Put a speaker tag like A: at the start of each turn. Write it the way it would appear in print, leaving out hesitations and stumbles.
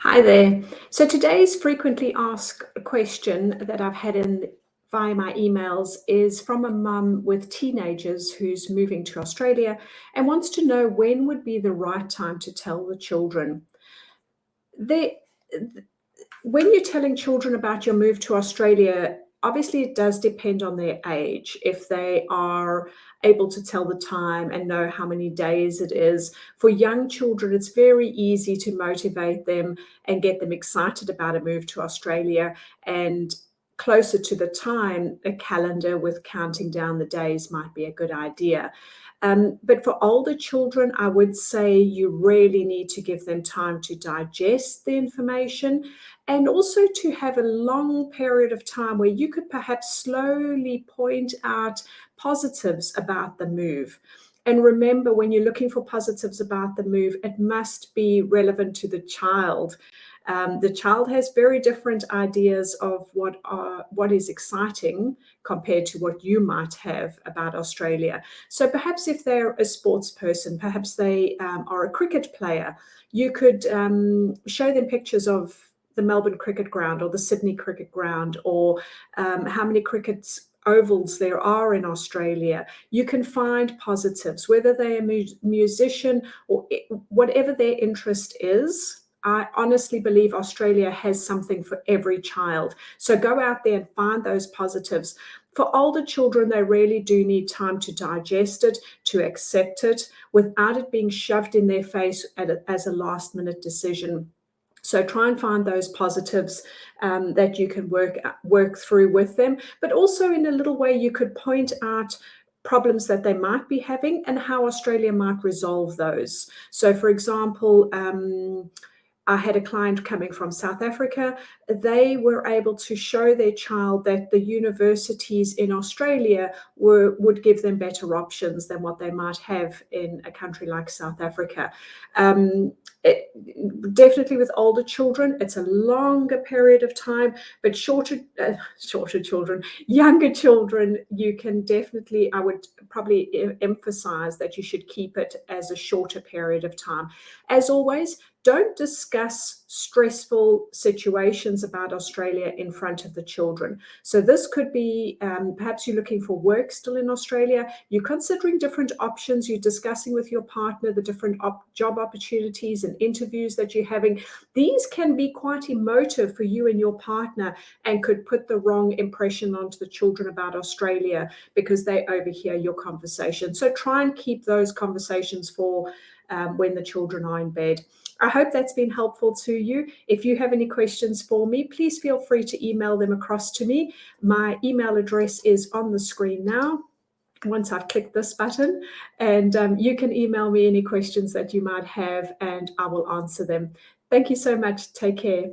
A: Hi there. So today's frequently asked question that I've had in via my emails is from a mum with teenagers who's moving to Australia and wants to know when would be the right time to tell the children. They, when you're telling children about your move to Australia, obviously it does depend on their age. If they are able to tell the time and know how many days it is. For young children, it's very easy to motivate them and get them excited about a move to Australia. And closer to the time, a calendar with counting down the days might be a good idea. But for older children, I would say you really need to give them time to digest the information and also to have a long period of time where you could perhaps slowly point out positives about the move. And remember, when you're looking for positives about the move, it must be relevant to the child. The child has very different ideas of what is exciting compared to what you might have about Australia. So perhaps if they're a sports person, perhaps they are a cricket player, you could show them pictures of the Melbourne Cricket Ground or the Sydney Cricket Ground, or how many cricket ovals there are in Australia. You can find positives, whether they're a musician or whatever their interest is. I honestly believe Australia has something for every child. So go out there and find those positives. For older children, they really do need time to digest it, to accept it, without it being shoved in their face as a last minute decision. So try and find those positives that you can work through with them, but also in a little way you could point out problems that they might be having and how Australia might resolve those. So, for example, I had a client coming from South Africa. They were able to show their child that the universities in Australia would give them better options than what they might have in a country like South Africa. Um, Definitely with older children, it's a longer period of time, but shorter children, younger children, you can definitely, I would probably emphasize that you should keep it as a shorter period of time. As always, don't discuss stressful situations about Australia in front of the children. So this could be perhaps you're looking for work still in Australia, you're considering different options, you're discussing with your partner the different job opportunities and interviews that you're having. These can be quite emotive for you and your partner and could put the wrong impression onto the children about Australia because they overhear your conversation. So try and keep those conversations for when the children are in bed. I hope that's been helpful to you. If you have any questions for me, please feel free to email them across to me. My email address is on the screen now once I've clicked this button, and you can email me any questions that you might have and I will answer them. Thank you so much. Take care.